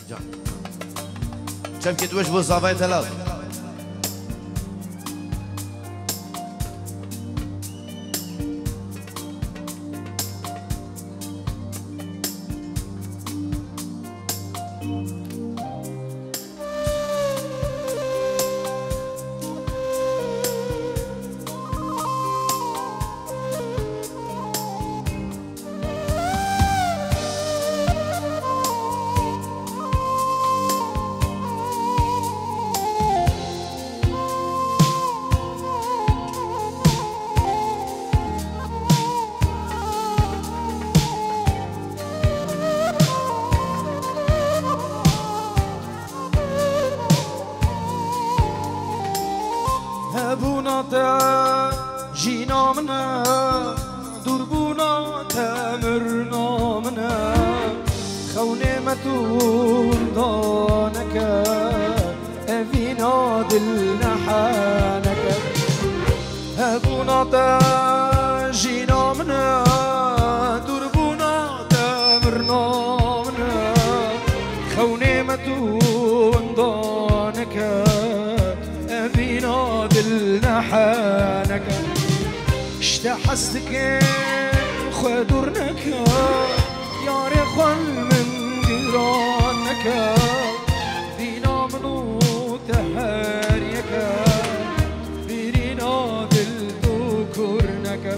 جان چم که دوش بو صافای تلال جینا منه دوربونا تمرنا منه خونه متون دانك افينا دل نحانك ابونا جينا منه دوربونا تمرنا منه خونه متون دانك افينا دل نحانك اشتحستك خدرنك يا رخل من قرانك فينا منو تهاريك فينا دل ذكرنك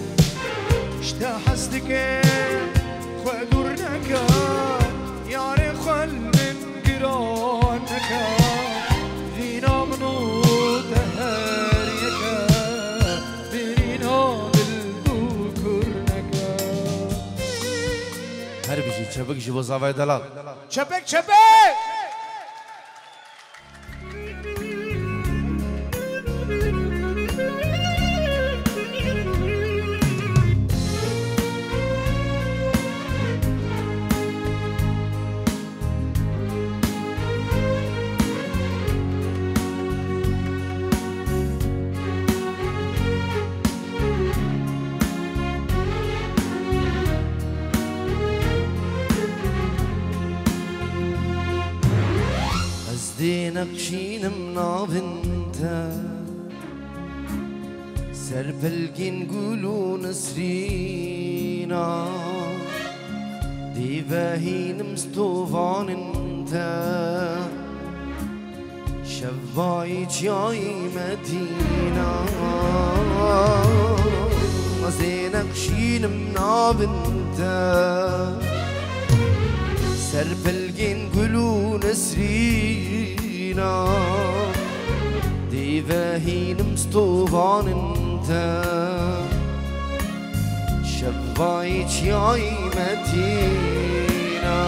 اشتحستك خدرنك يا رخل من قرانك فينا منو تهاريك هر بيجي شبك جيبو صافي دلال شبك شبك نقشين منابنتا سربلقين قولوا نسرينا ديفاهين مستوفان انتا شفاي جاي مدينة زي نقشين منابنتا سربلقين قولوا نسرينا ديفاهين مستوفان انت شفايك ياي متينا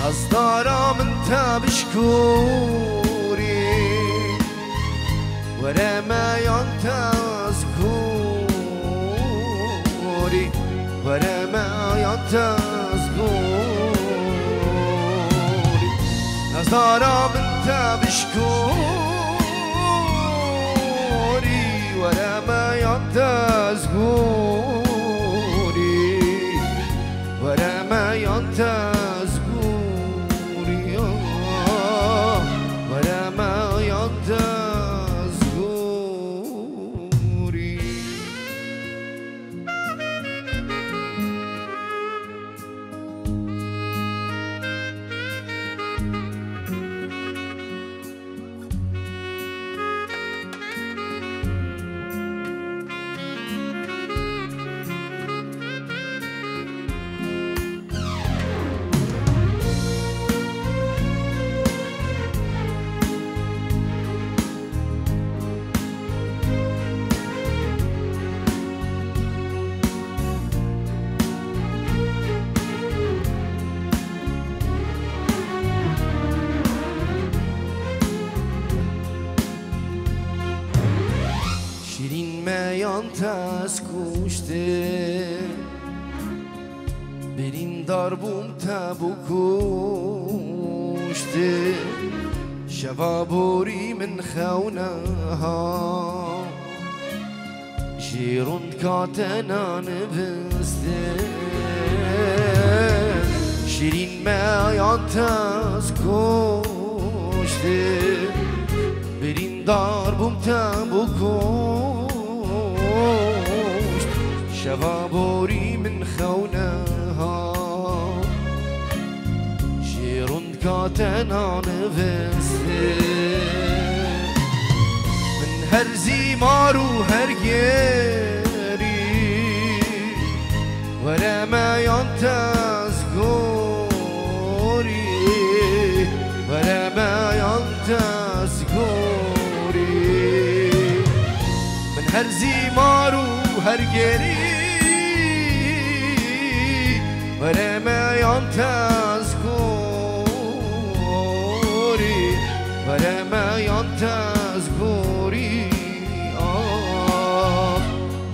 نصدارا من بشكوري ورا ما ينتزكوري ورا ما ينتزكوري نصدارا من بشكوري ورا ما ينتزكوري ورا ما ينتزكوري ورا ما ينتزكوري تسکوشته برین داربون تبو کشته شوابوری من خونه ها شیروند کاتنا نبسته شیرین میان تاز کشته برین دار بوم تبو کشت شوا بوری من خونه ها شیرون کاتنا نوسته من هر زیمار و هر گری ولا میان تاز گوری ولا میان تاز گوری من هر زیمار و هر گری ولا میان تاز گوری ولا میان تاز گوری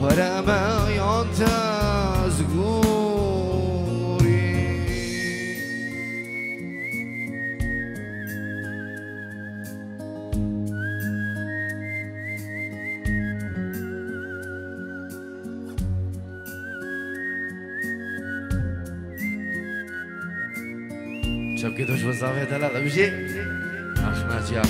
ولا میان تاز گوری شب که دوش بزاوه دلاله بشی نشمت یا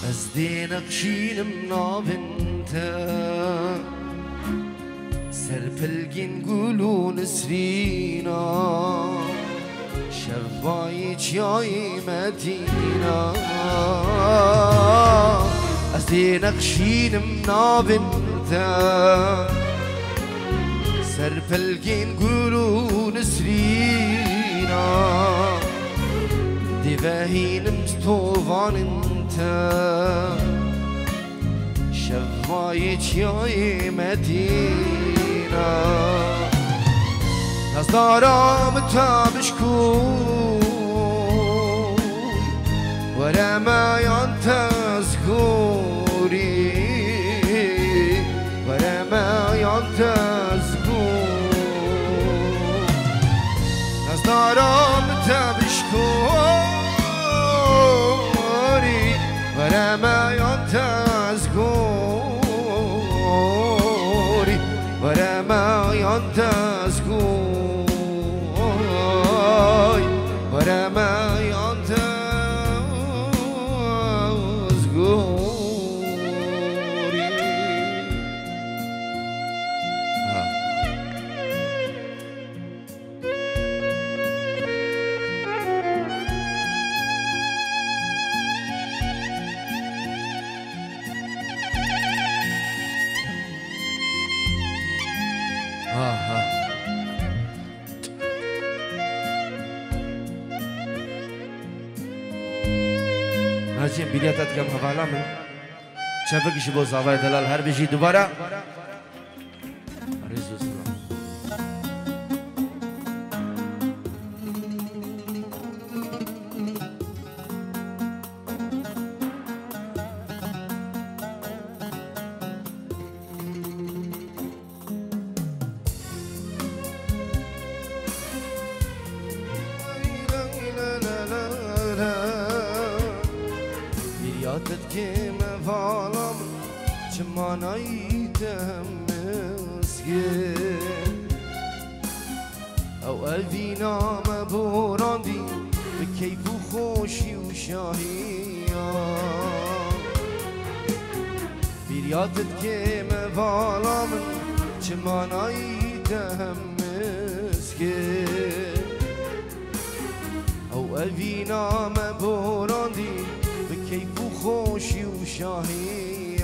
از دینقشینم نابنته سرپلگین گلو نسرینا شفای چیای مدینا از دینقشینم نابنته سرپلگین گلو نسرینا دیوهینم ستوفان انت شفای چیای مدینه از دارم تابش کن ولا میان تذکوری ولا میان تذکور از دارم تابش کنی ولا میان تذکوری ولا میان تذکوری ولا میان تذکوری ناجیم بیلیتت کم حوالا من چپکشی با زاوای دلال هر بشی دوباره ریزو سلام یادت که مفالم چه مانایی تمسکن او اوی نام براندی به کیف و خوشی و شاهی یادت که مفالم چه مانایی تمسکن او اوی نام براندی کیف و خوشی و شاهی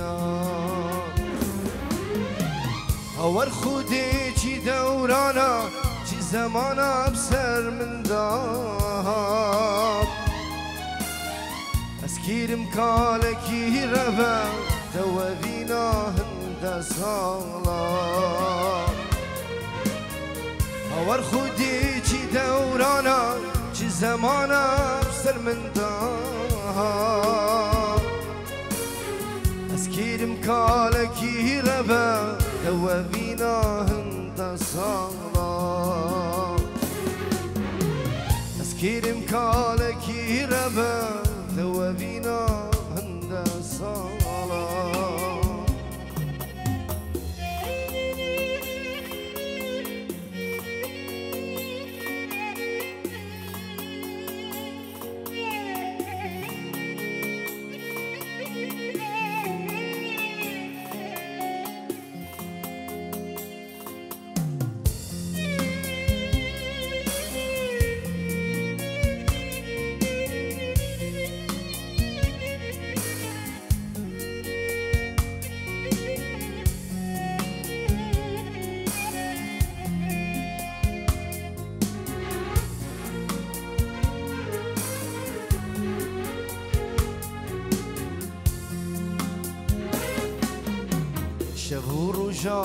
اور خودی چی دورانا چی زمانا بسر من داد از کیرم کالکی رفا دوابینا هند سالا اور خودی چی دورانا چی زمانا بسر من داد از کی مكالكي ربا دوابينا هند صالا اسكير مكالكي ربا دوابينا هند صالا شهور وجا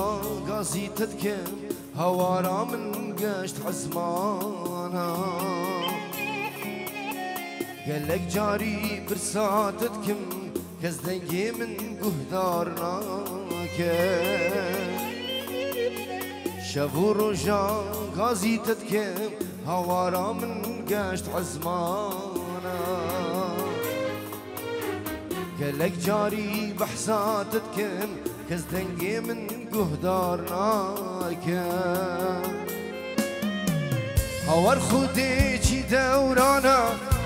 قاسي تذكر هوارا من قشت حزمانا قالك جاري برساتتكم كزدنجي من قهدارنا شهور وجا قاسي تذكر هوارا من قشت حزمانا قالك جاري بحساتتكم كزدنجي من قهدارنا هور خودي چي دورانا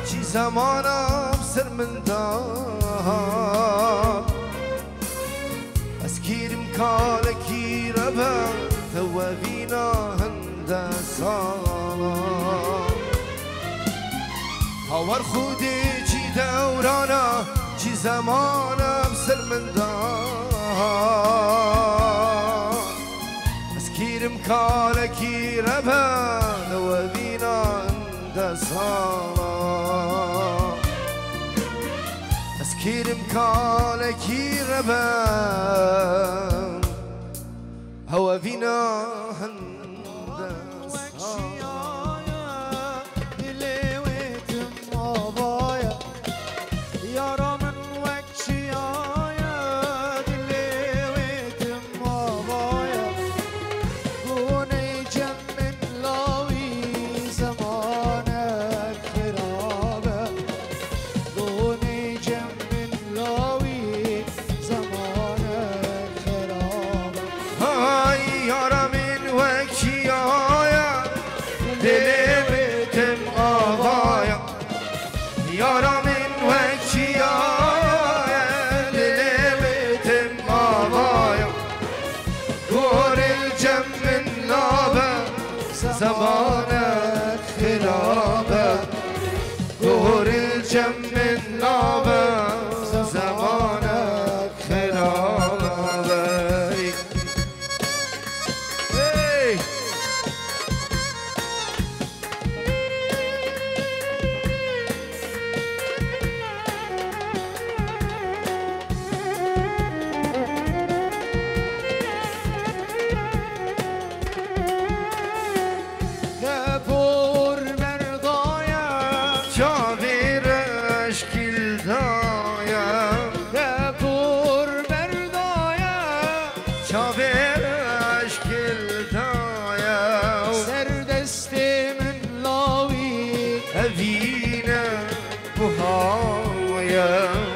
چي زمانا بسر من دار اسكير مكالكي ربا ثوابينا هند صالا هور خودي چي دورانا چي زمانا بسر من دار اسكير مكالكي ربا ثوابينا هند صالا اسكير مكالكي ربا ثوابينا هند صالا زمانك خرابة دور الجم من نابة زمانك خرابة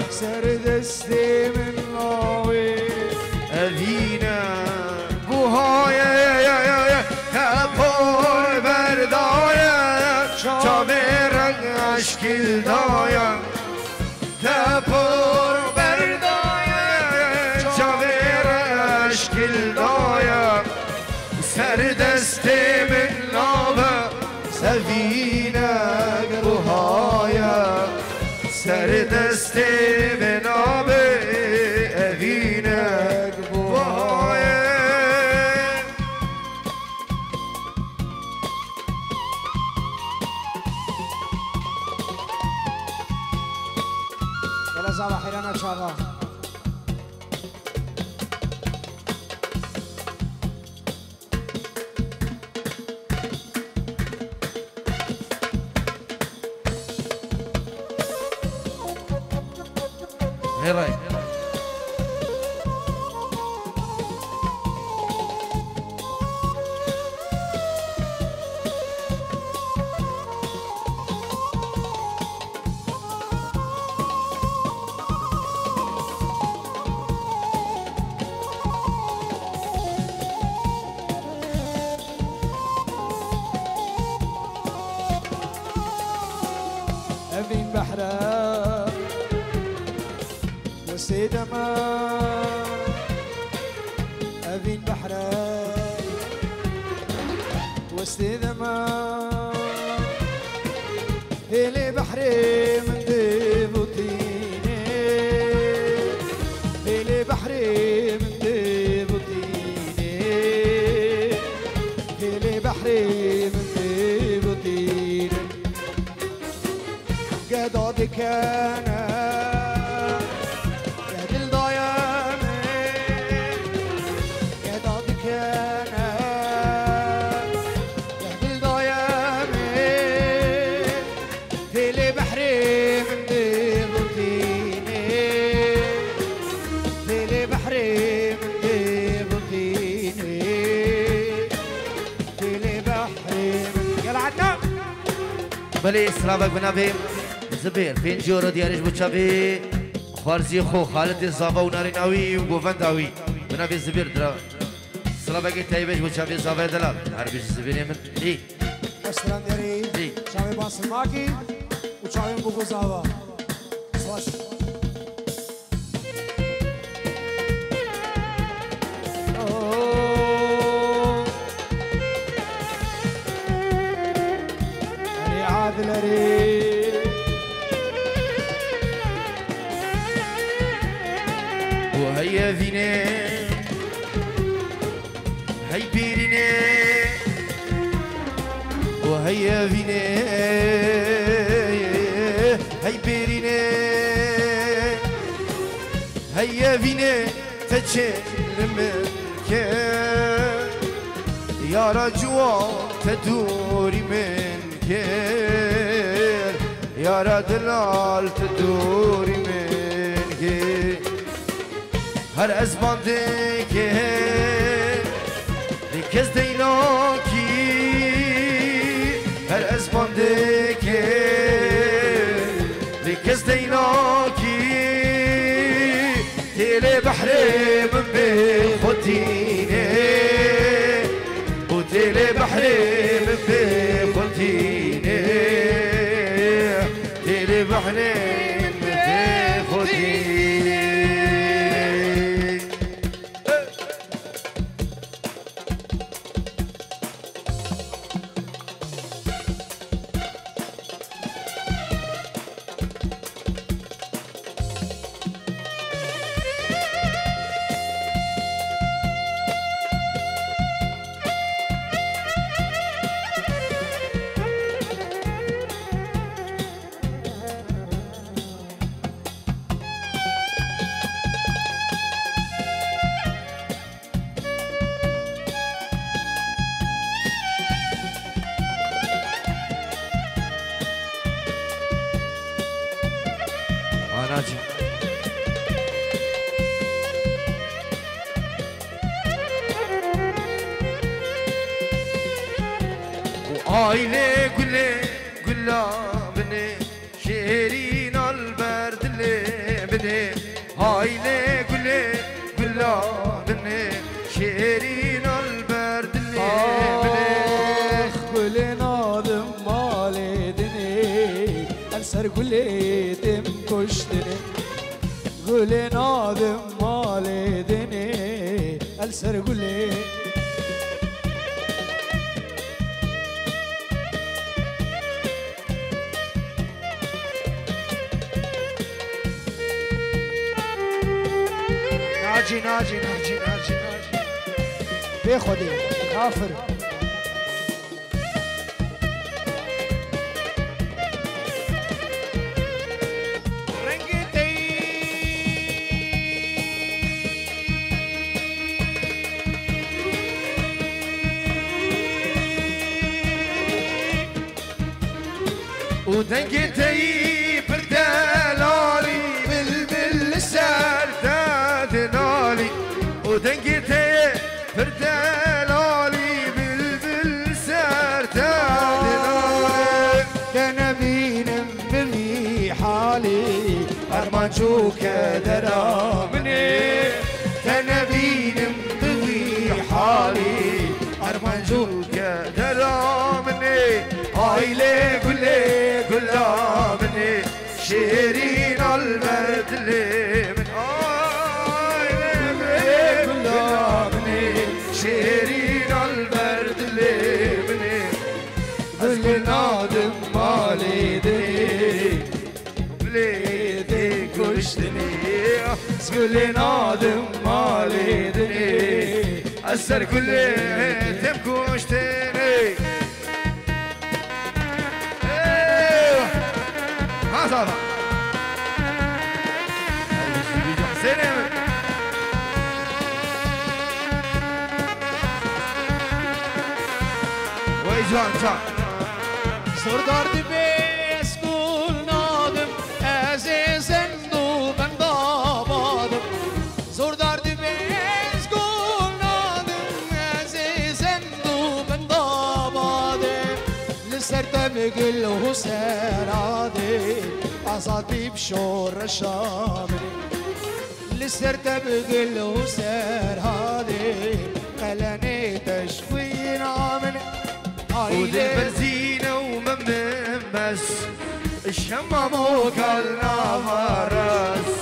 سردستي من ناوي أذينا بوهايا يا كابور بردايا شامر أشكال دايا كابور بردايا شامر أشكال دايا سردستي من ناوي سفينة بوهايا سردستي من آبی اوینک بوهایه بلازا بحیران چاقا هراي وسيدما أبين بحري وسيدما هلي بحري من ديبوتيني هلي بحري من ديبوتيني هلي بحري من ديبوتيني قدودك أنا يا دل ضيامي قدودك أنا يا دل ضيامي هلي بحري من ديبوتيني هلي بحري من ديبوتيني هلي بحري من يلا عنا بلي سلامك بنابي زبير فين جورو ديارش بوچابي خارزي خو خالد الزابا وناريناوي وغوفنداوي بنابي زبير درا سلامك تايبش بوچابي زابا دلال عربي زبير من اي السلام ديري شامي باسماكي وشامي بوغوزاوا سواش عادل ري وهيا فيني هي بيريني وهيا فيني هي بيريني هيا فيني تجل منك يا رجوع تدوري منك يا رجلال تدوري منك هر ازمان ديكي لكز ديناكي هر ازمان ديكي لكز ديناكي تيلي بحري من بخديني وتيلي بحري من بخديني تيلي بحري من بخديني ناجي وعايلة قلا بني شيرين البرد اللي بني عايلة قلا بني شيرين البرد اللي بني كل ناظم مالي دني أنسر كل دم كشتني كل ناظم مالي دني أنسر كل ناجي ناجي ناجي ناجي ناجي بيخودي كافر ودنقتي بردلالي بالبل سردادنالي ودنقتي بردلالي بالبل سردادنالي كنبين بذي حالي أرمانشوك درامني كنبين بذي حالي أرمانشوك درامني عايلة قلا مني شيرين البرد اللي من كل ناظم مالي دني أسر كل تبكوش تاني ها صافا حسين ويجوان جان سردار دبیس گل نادم عزیزم دو بند آبادم سردار دبیس گل نادم عزیزم دو بند آبادم لسرت بگل و سرادی آزادی بشور شامری لسرت بگل و سرادی قلني تشوين عامل ودي البنزينة وممس الشمام وكلنا مرس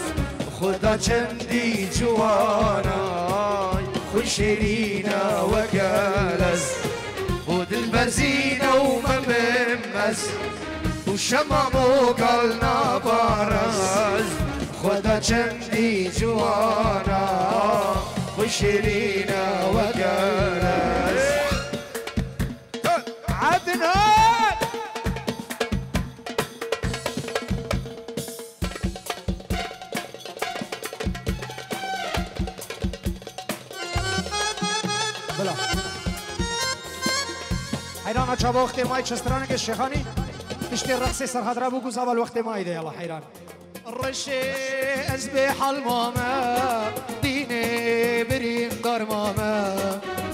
خدا جندي جوانا خد شيرينا وكالس ودي البنزينة وممس والشمام وكلنا مرس خدا جندي جوانا وشيرينا وجالس عدنان بلا حيران اچا وقت ماي چسترانه که شیخانی تشتي الرقص سرحد رابو گوز اول وقت ماي ده يلا حيران الرشي أسبح الماما ديني برين دار ماما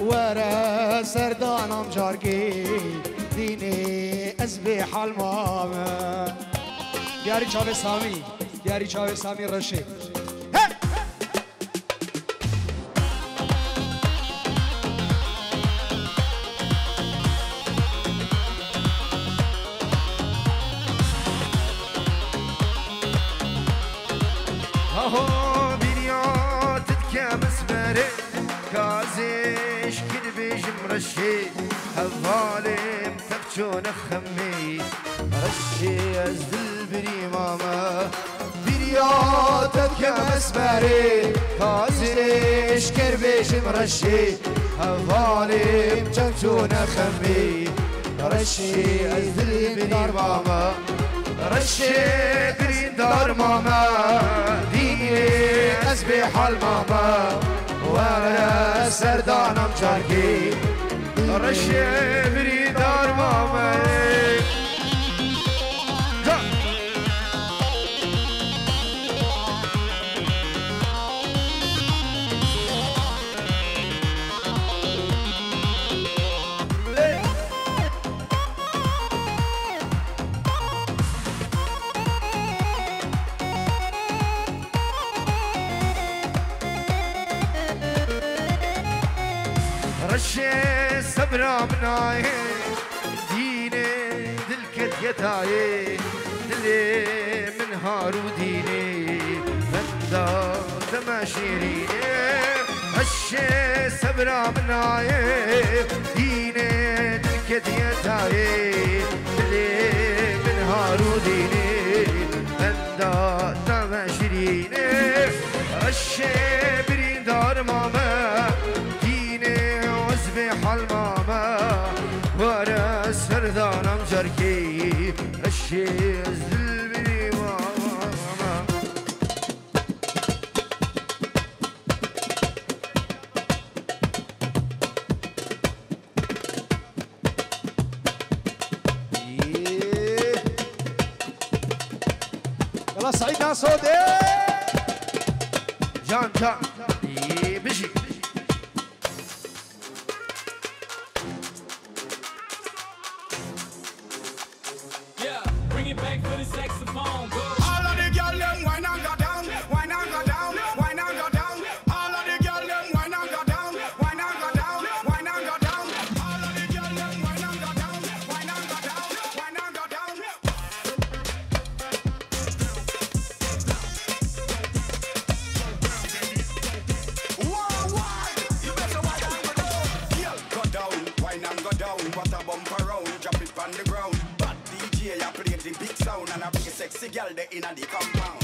ورا سردانم جارجي ديني أسبح الماما دياري چاوي سامي دياري چاوي سامي الرشي الظالم تبجون خمي رشي أزدل بري ماما برياتك يا مسماري كازيش كربيش مرشي الظالم تبجون خمي رشي أزدل بري ماما رشي بري دار ماما ديني أسبح الماما وانا سردانم جاركي رشي بري دار ماما رشي صبرا مناي ديني دلكت يتاي دلي من هارو ديني بندا تماشيريني رشي صبرا مناي ديني دلكت يتاي دلي من هارو ديني بندا تماشيريني رشي برين دار ماما حال ماما ورا سردانم جركي الشيز دلبي ماما يلا سعيد ناس هودي جان بيجي Back for the saxophone, go. All of the girl them wine and go down, wine and go down, wine and go down. All of the girl them wine and go down, wine and go down, wine and go down. All of the girl them wine and go down, wine and go down, wine and go down. Whoa, why? You better wine and go down. Girl, go down, wine and go down. What a bump around, drop it on the ground. DJ, I play the big sound and I bring a sexy girl there in the compound.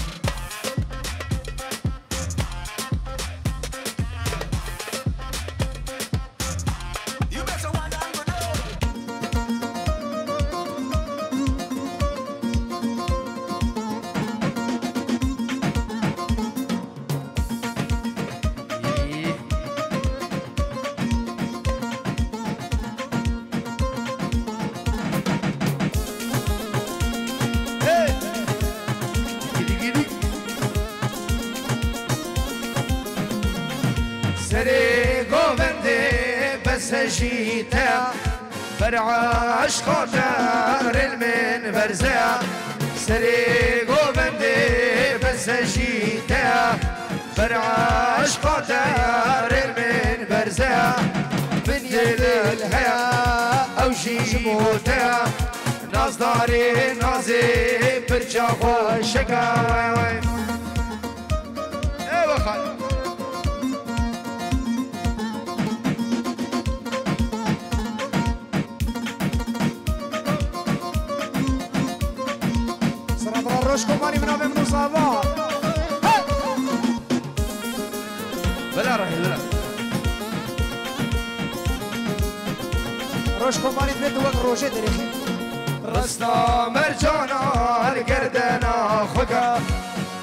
سري قوبندي بس جيتا برعاش خاطر المن برزا سري قوبندي بس جيتا برعاش خاطر المن برزا من يدل الهيا او جيموتا ناز داري نازي برجا خوشكا ايوه خالد روشكم ماني منام من صباح بلا راهي بلا روشكم ماني تبدو وقت روشي دريخي رسنا مرجانا القردنا خكا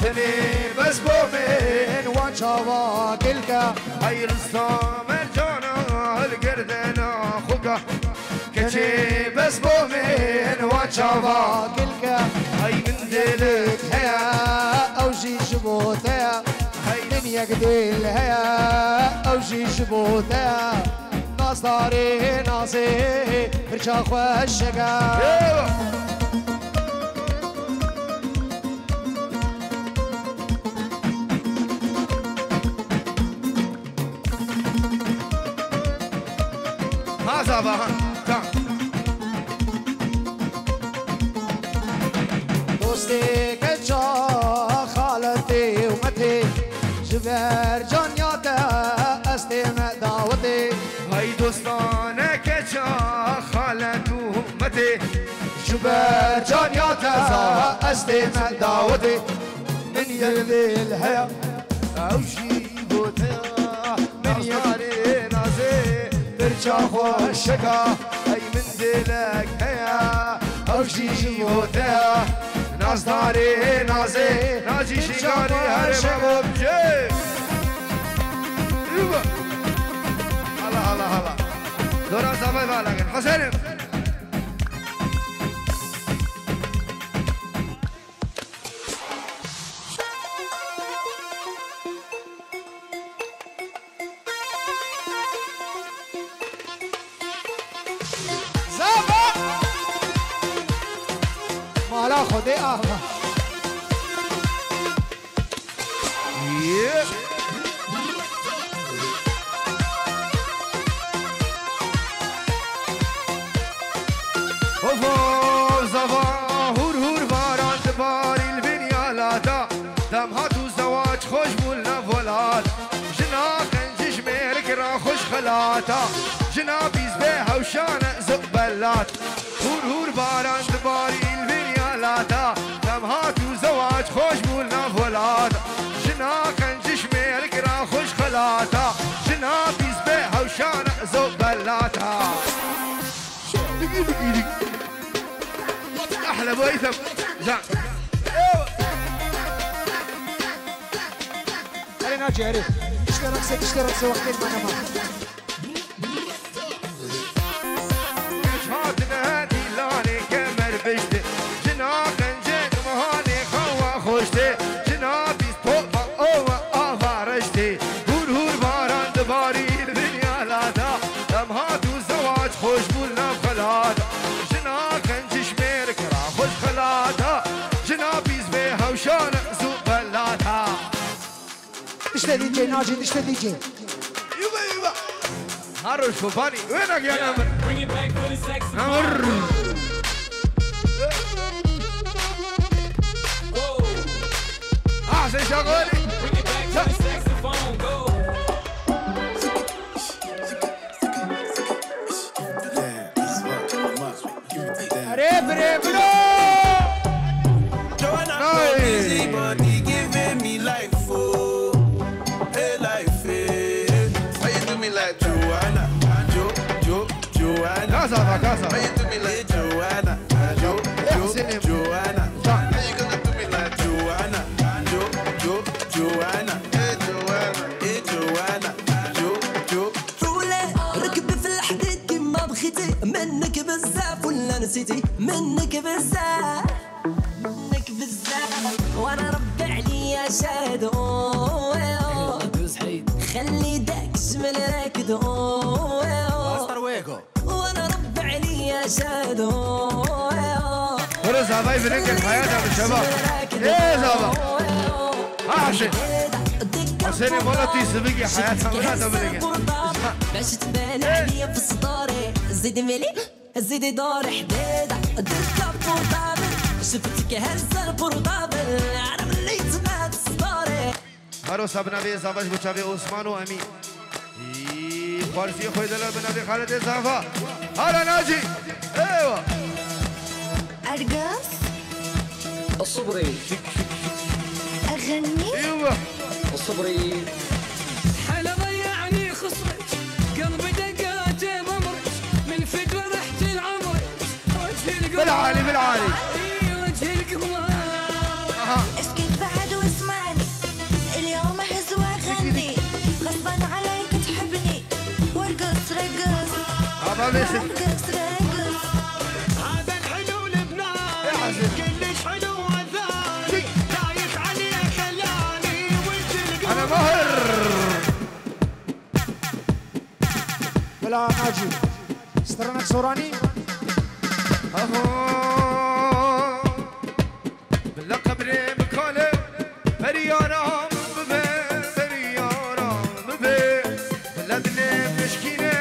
تني بس بومين وانشاوا كلكا هاي رسنا مرجانا القردنا خكا كشي بس بومين وانشاوا كلكا هاي من دلك هيا او جي جبوتا من يقدل هيا او جي جبوتا ناس داري ناسي برجا خوشكا هذا بها دوستي كجا خالتي ومتي جبر جانياتا استمع دعوتي هاي دوستانه كجا خالتو متي جبر جانياتا استمع دعوتي من يلي الهيا او جيبوتا من ياري نازي برجا خوشكا هاي من دلك هيا او جيبوتا ناز داري نازي ناجي شيغاري هربا بجي ايوه هلا هلا هلا دورا زباي بالغن حسين مالا خودي اهلا وفوق زبا هور هور باران تباري البنيا لاتا دم هاتو زواج خوش بولنا فولاد جنا خنجش ميرك را خوش خلاتا جنا بيز بيها وشانا زقبلات هور هور باران تباري البنيا لاتا دم هاتو زواج خوش بولنا فولاد جنا خنجش ميرك را خوش خلاتا جنا بيز بيها وشانا زقبلاتا احلى بويثم زين خلينا نجي عريف اشترك سي وقتين ما نمان شهادنا هادي لاني كمر بشتي جنا خنجك مهاني خوا خوشتي جنا بيس بوبا اوه افارشتي هور هور باران دباري الدنيا لادا دم هاتو زواج خوش بولنا بخلادا جنا خنجش ميرك را خوش خلادا جنا بيس بيها وشانا زوبلاتا دشتا دي جي ناجي دشتا دي جي يبا هاروش فوفاني وينك يا نمر Bring it back for the saxophone. نمر Whoa. احسن شغالي Bring it back to the saxophone. Go. عريف عريف Joanna, Nice. busy body giving me life, oh, hey life, eh. Why you do me like Joanna, Joanna? كاسة كاسة Why you do me like Joanna, Joanna? How you gonna do me like Joanna, Joanna? Hey Joanna, hey Joanna, طولة ركبي في الحديد كما بخيتي منك بزاف ولا نسيتي منك بزاف وانا ربي عليا شادو خلي داك الجمل راكدو وانا رب عليا شادو برو زعباي بننقل حياتها بالشباب ايه زعبا عاشق حسيني مرتي سبقي حياتها مراتها بننقل باش تبان عليا في صداري زيدي ملي زيدي دور حديدة دكا بورطابل شفتك هزة البورطابل عرف اللي تمات صداري هارو سبنا بي زعباش بوچاوي عثمان و امين فارسي خوي دلال بنابي خالد زعفا هلا ناجي ايوه أرقص الصبري أغني ايوه الصبري حلا ضيعني خصرك قلبي دقات بمرك من فجر رحت العمر وجه القمر بالعالي بالعالي وجه القمر اسكت بعد واسمعني اليوم اهز واغني غصبا عليك تحبني وارقص رقص ابا بيسك رقص رقص هذا الحلو لبنان كلش حلو وذاني دايخ عليه خلاني وجه القمر انا مهر بلا ناجي سترنك سوراني باللقب ريم كولي فريانا ببي فريانا ببي بلدني مشكينة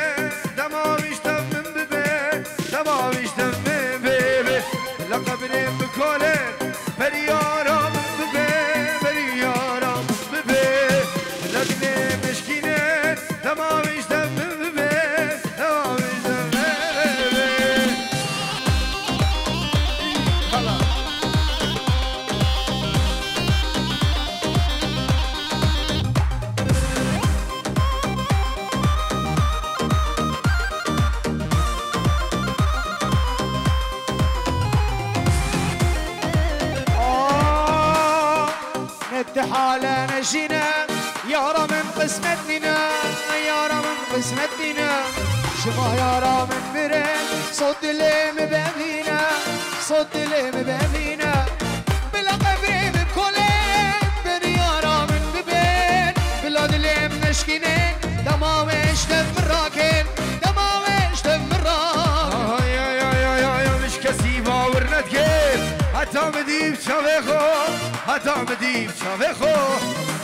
دماويش تم ببي دماويش تم ببي باللقب ريم كولي فريانا ببي فريانا ببي بلدني مشكينة دماويش تم ببي دماويش تم ببي خلاص حالة نجينا يارا من قسمتنا يارا من قسمتنا شما يارا من برين صوت اللي مبابينا صوت اللي مبابينا بلا قبري بكلين بني يارا من ببين بلاد اللي منشكينين دماوش دم الراكن دماوش دم الراكن يا مش كسيبة ورنت كيف حتى مديب شافيخو حتى مديب شافيخو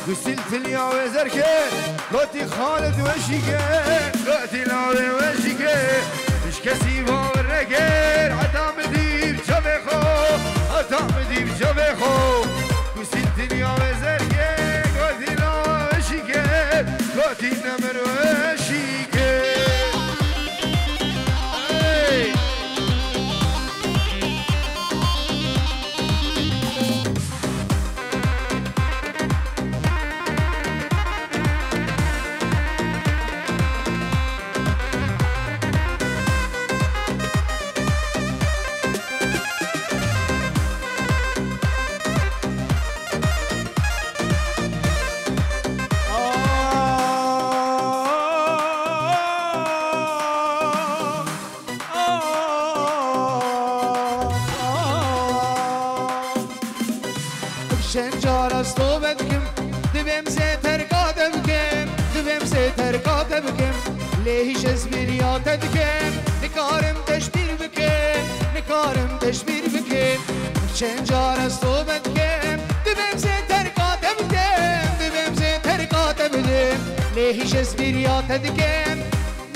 وسلت اليا وزركين لوتي خالد وشيكين لوتي لاوي وشيكين مش كسيبة ورنكين حتى مديب شافيخو حتى مديب شافيخو وسلت اليا وزركين لوتي لاوي وشيكين لوتي نمر وشيكين شنجارستو بدكم دبم زيتر قادمكم دبم زيتر قادمكم ليش اسبريا تدكم نكارم تشبير بكم نكارم تشبير بكم شنجارستو بدكم دبم زيتر قادمكم دبم زيتر قادمكم ليش اسبريا تدكم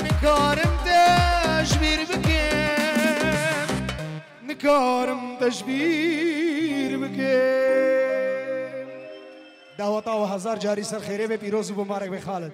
نكارم تشبير بكم نكارم تشبير بكم دعوتا و هزار جاری سر خیره به پیروز و مبارک به خالد